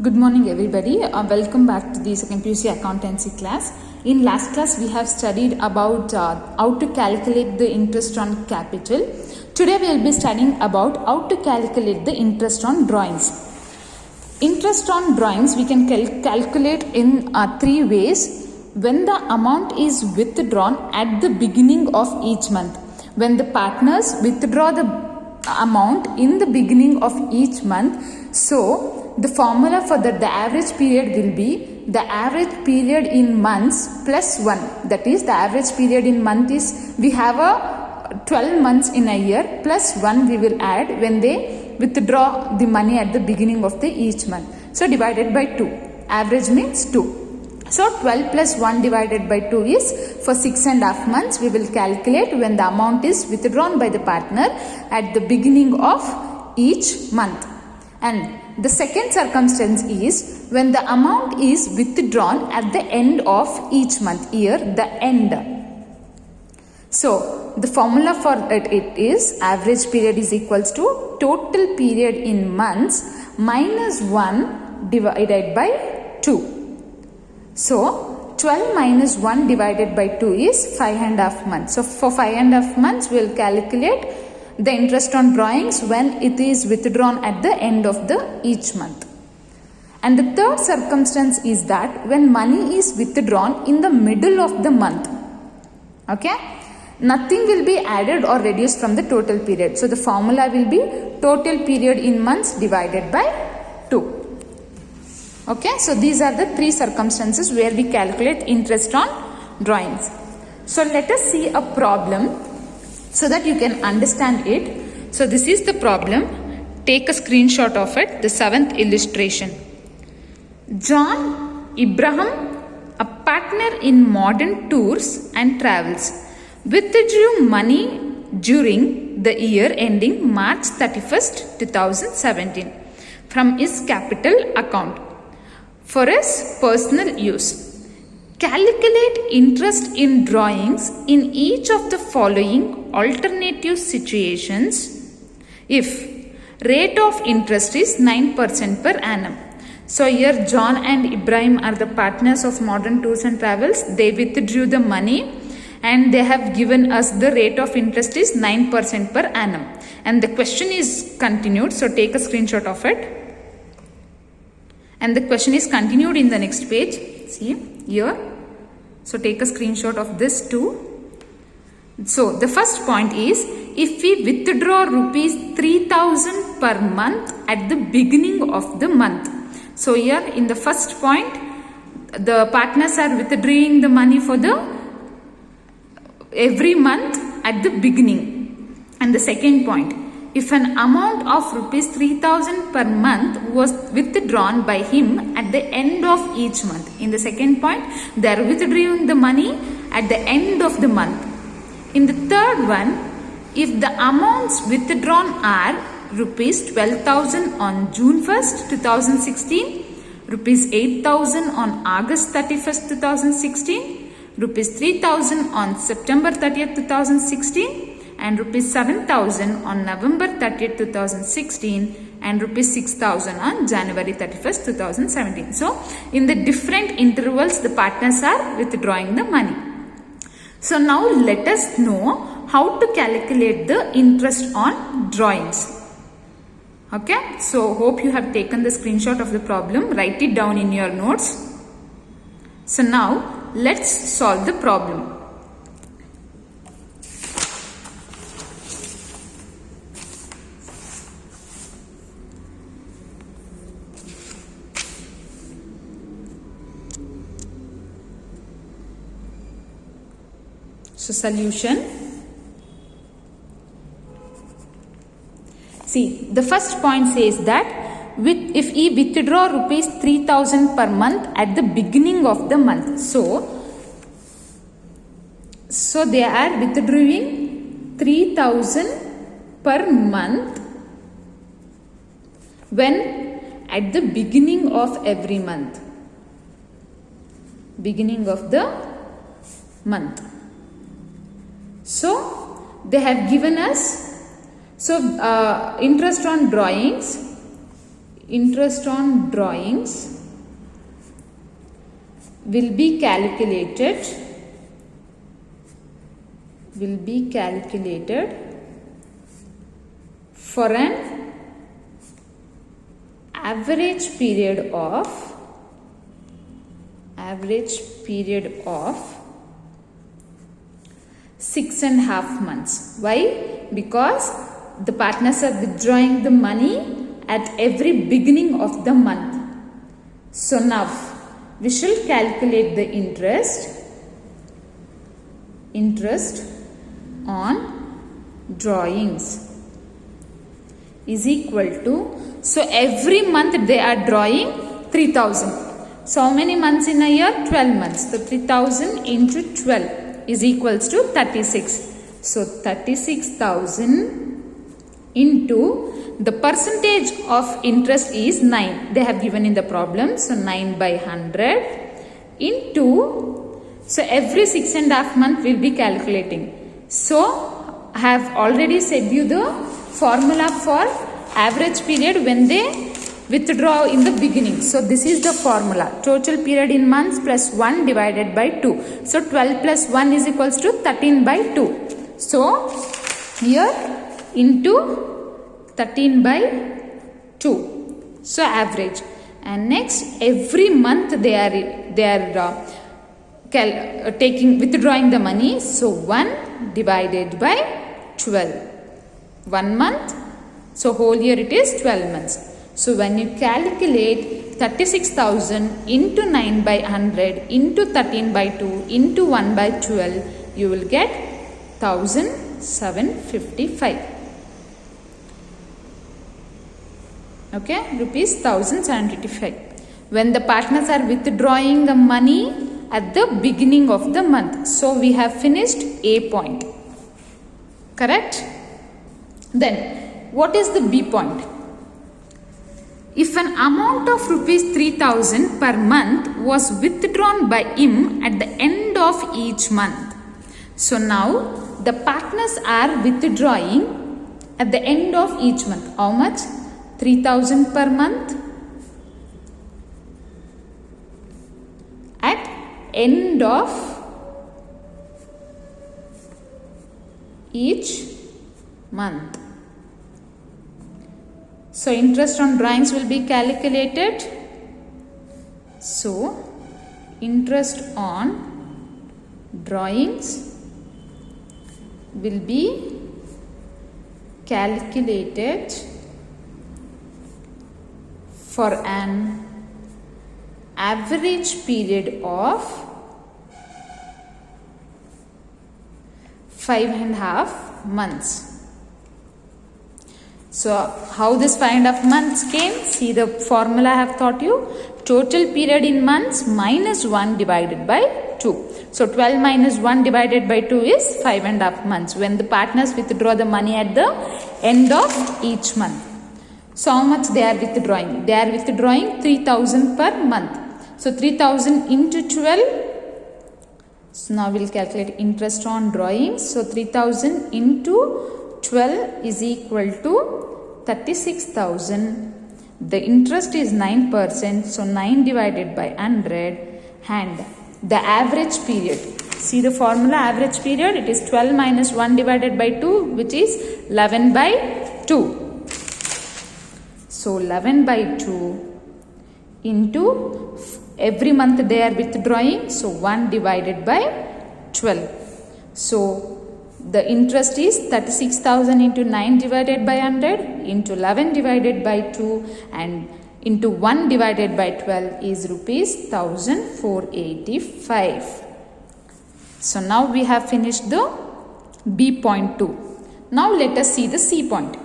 Good morning everybody. Welcome back to the second PUC accountancy class. In last class we have studied about how to calculate the interest on capital. Today we will be studying about how to calculate the interest on drawings. Interest on drawings we can calculate in three ways. When the amount is withdrawn at the beginning of each month. When the partners withdraw the amount in the beginning of each month, so the formula for that, the average period will be the average period in months plus 1. That is, the average period in month is, we have a 12 months in a year plus 1 we will add when they withdraw the money at the beginning of the each month. So divided by 2. Average means 2. So 12 plus 1 divided by 2 is for 6.5 months we will calculate when the amount is withdrawn by the partner at the beginning of each month. And the second circumstance is when the amount is withdrawn at the end of each month, here the end. So the formula for it is average period is equals to total period in months minus 1 divided by 2. So 12 minus 1 divided by 2 is 5.5 months. So for 5.5 months we will calculate the interest on drawings when it is withdrawn at the end of the each month. And the third circumstance is that when money is withdrawn in the middle of the month. Okay? Nothing will be added or reduced from the total period. So the formula will be total period in months divided by 2. Okay? So these are the three circumstances where we calculate interest on drawings. So let us see a problem so that you can understand it. So this is the problem. Take a screenshot of it. The 7th illustration. John Abraham, a partner in modern tours and travels, withdrew money during the year ending March 31st, 2017 from his capital account for his personal use. Calculate interest in drawings in each of the following alternative situations if rate of interest is 9% per annum. So here John and Ibrahim are the partners of modern tours and travels. They withdrew the money and they have given us the rate of interest is 9% per annum. And the question is continued. So take a screenshot of it. And the question is continued in the next page. See here. So take a screenshot of this too. So the first point is, if we withdraw rupees 3,000 per month at the beginning of the month. So here in the first point, the partners are withdrawing the money for the every month at the beginning. And the second point, if an amount of rupees 3,000 per month was withdrawn by him at the end of each month. In the second point, they are withdrawing the money at the end of the month. In the third one, if the amounts withdrawn are rupees 12,000 on June 1st, 2016, rupees 8,000 on August 31st, 2016, rupees 3,000 on September 30th, 2016, and rupees 7,000 on November 30th, 2016 and rupees 6,000 on January 31st, 2017. So, in the different intervals, the partners are withdrawing the money. So, now let us know how to calculate the interest on drawings. Okay, so hope you have taken the screenshot of the problem. Write it down in your notes. So, now let's solve the problem. So solution. See, the first point says that if he withdraw rupees 3,000 per month at the beginning of the month. So they are withdrawing 3,000 per month when at the beginning of every month. Beginning of the month. So they have given us, so interest on drawings interest on drawings will be calculated for an average period of 6.5 months. Why? Because the partners are withdrawing the money at every beginning of the month. So now we shall calculate the interest on drawings is equal to, so every month they are drawing 3,000. So how many months in a year? 12 months. So 3,000 into 12 is equals to 36. So 36,000 into the percentage of interest is 9. They have given in the problem. So 9 by 100 into, so every 6.5 months we will be calculating. So I have already said you the formula for average period when they withdraw in the beginning. So this is the formula. Total period in months plus 1 divided by 2. So 12 plus 1 is equals to 13 by 2. So here into 13 by 2. So average. And next every month they are withdrawing the money. So 1 divided by 12. 1 month. So whole year it is 12 months. So when you calculate 36,000 into 9 by 100 into 13 by 2 into 1 by 12, you will get 1,755. Okay, rupees 1,755. When the partners are withdrawing the money at the beginning of the month. So we have finished A point. Correct? Then what is the B point? If an amount of rupees 3,000 per month was withdrawn by him at the end of each month. So now the partners are withdrawing at the end of each month. How much? 3,000 per month at end of each month. So interest on drawings will be calculated. So interest on drawings will be calculated for an average period of 5.5 months. So how this 5.5 months came? See the formula I have taught you. Total period in months minus 1 divided by 2. So 12 minus 1 divided by 2 is 5.5 months when the partners withdraw the money at the end of each month. So how much they are withdrawing? They are withdrawing 3,000 per month. So 3,000 into 12. So now we will calculate interest on drawings. So 3,000 into 12 is equal to 36,000. The interest is 9%. So 9 divided by 100 and the average period. See the formula average period. It is 12 minus 1 divided by 2 which is 11 by 2. So 11 by 2 into every month they are withdrawing. So 1 divided by 12. So the interest is 36,000 into 9 divided by 100 into 11 divided by 2 and into 1 divided by 12 is rupees 1,485. So now we have finished the B point 2. Now let us see the C point.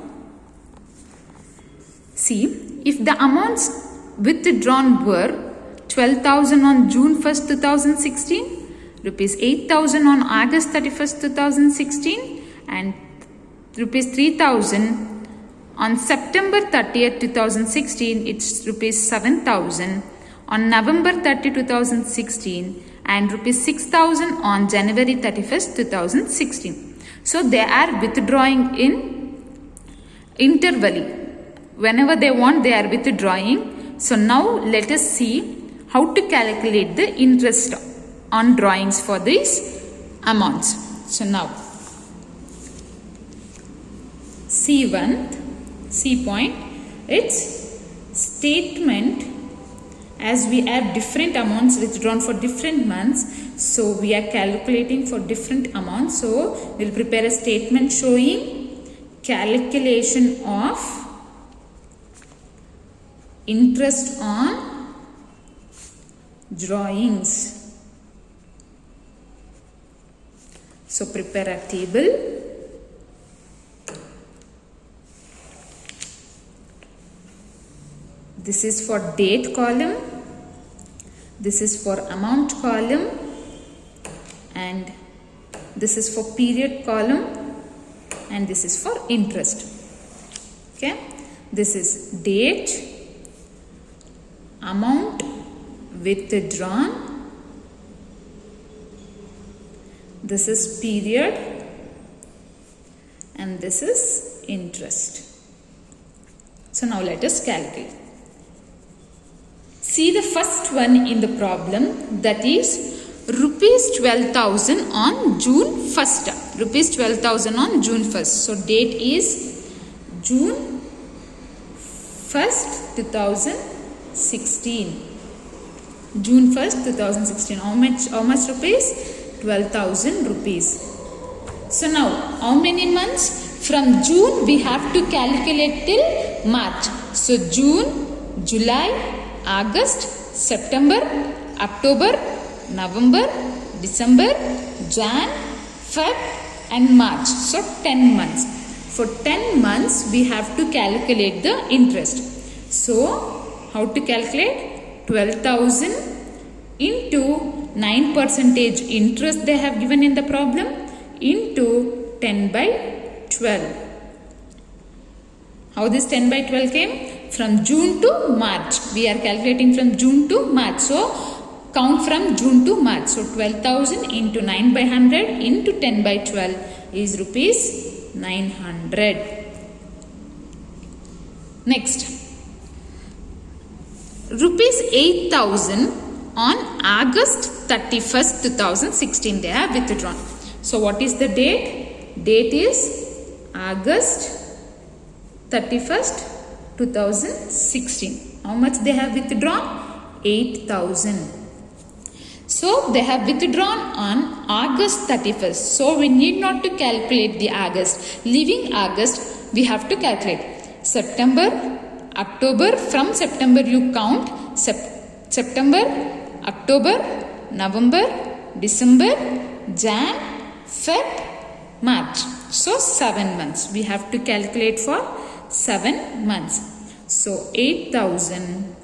See, if the amounts withdrawn were 12,000 on June 1st, 2016, rupees 8,000 on August 31st, 2016 and rupees 3,000 on September 30th, 2016, it's rupees 7,000 on November 30, 2016 and rupees 6,000 on January 31st, 2016. So they are withdrawing in intervally whenever they want, they are withdrawing. So now let us see how to calculate the interest on drawings for these amounts. So now C point, it's statement. As we have different amounts withdrawn for different months, so we are calculating for different amounts. So we'll prepare a statement showing calculation of interest on drawings. So prepare a table. This is for date column, this is for amount column, and this is for period column, and this is for interest. Okay, this is date, amount withdrawn, this is period, and this is interest. So now let us calculate. See the first one in the problem, that is rupees 12,000 on June 1st. Rupees 12,000 on June 1st. So date is June 1st, 2016. June 1st, 2016. How much rupees? 12,000 rupees. So now, how many months? From June we have to calculate till March. So June, July, August, September, October, November, December, Jan, Feb and March. So 10 months. For 10 months we have to calculate the interest. So how to calculate? 12,000 into 9% interest they have given in the problem into 10 by 12. How this 10 by 12 came? From June to March. We are calculating from June to March. So count from June to March. So 12,000 into 9 by 100 into 10 by 12 is rupees 900. Next, rupees 8,000 on August 31st, 2016 they have withdrawn. So what is the date? Date is August 31st, 2016. How much they have withdrawn? 8,000. So they have withdrawn on August 31st. So we need not to calculate the August. Leaving August, we have to calculate September, October. From September you count September, October, November, December, Jan, Feb, March. So 7 months. We have to calculate for 7 months. So 8,000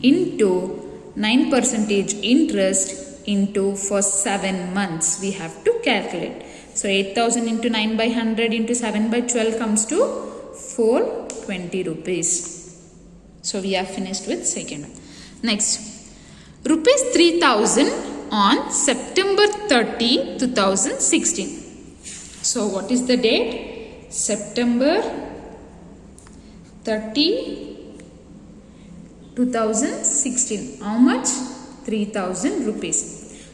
into 9% interest into for 7 months we have to calculate. So 8,000 into 9 by 100 into 7 by 12 comes to 420 rupees. So we are finished with second one. Next, rupees 3,000 on September 30, 2016. So what is the date? September 30, 2016. How much? 3,000 rupees.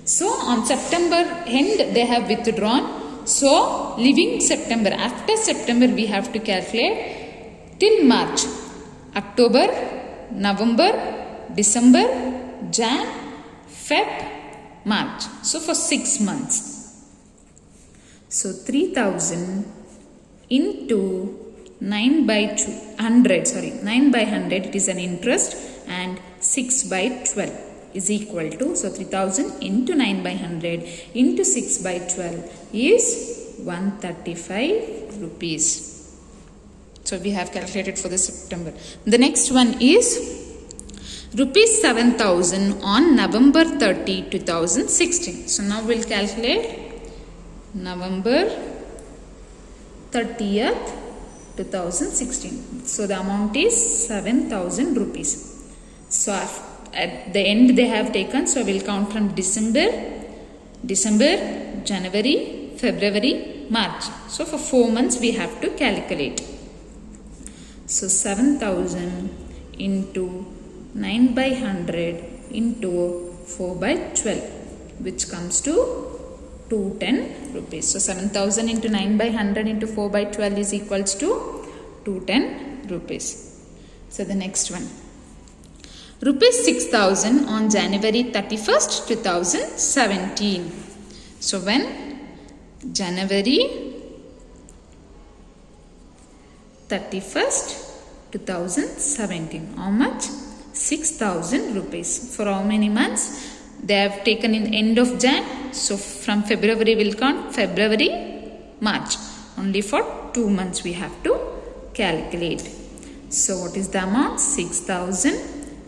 So on September end they have withdrawn. So leaving September, after September we have to calculate till March, October, November, December, Jan, Feb, March. So for 6 months. So 3,000 into 9 by 100 it is an interest, and 6 by 12 is equal to, so 3,000 into 9 by 100 into 6 by 12 is 135 rupees. So we have calculated for the September. The next one is rupees 7,000 on November 30, 2016. So now we'll calculate November 30th, 2016. So the amount is 7,000 rupees. So at the end they have taken, so we'll count from December, January, February, March. So for 4 months we have to calculate. So 7000 into 9 by 100 into 4 by 12, which comes to 210 rupees. So 7000 into 9 by 100 into 4 by 12 is equals to 210 rupees. So the next one. Rupees 6000 on January 31st, 2017. So when January 31st, 2017. How much? 6000 rupees. For how many months? They have taken in end of Jan. So from February we'll count February, March. Only for 2 months we have to calculate. So what is the amount? 6000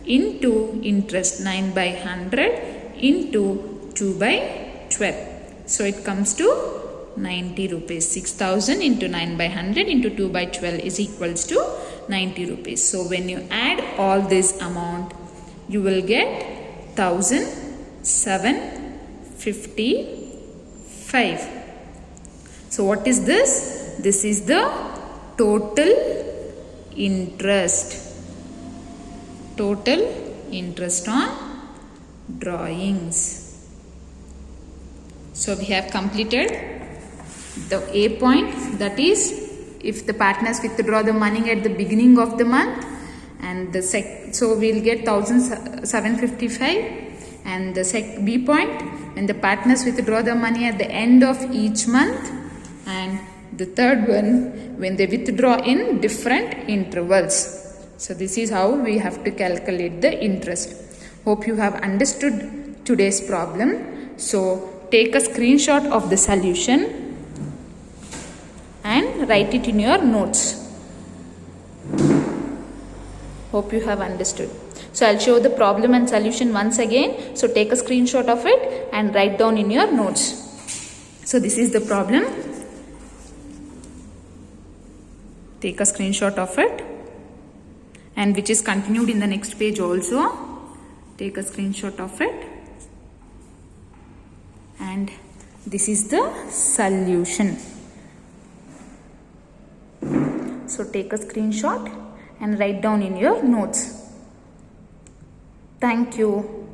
into interest 9 by 100 into 2 by 12. So it comes to 90 rupees. 6000 into 9 by 100 into 2 by 12 is equals to 90 rupees. So when you add all this amount, you will get 1755. So what is this? This is the total interest. Total interest on drawings. So we have completed the A point, that is if the partners withdraw the money at the beginning of the month, and the so we'll get 1755, and the B point when the partners withdraw the money at the end of each month, and the third one when they withdraw in different intervals. So this is how we have to calculate the interest. Hope you have understood today's problem. So take a screenshot of the solution and write it in your notes. Hope you have understood. So I'll show the problem and solution once again. So take a screenshot of it and write down in your notes. So this is the problem. Take a screenshot of it, and which is continued in the next page also. Take a screenshot of it, and this is the solution. So take a screenshot and write down in your notes. Thank you.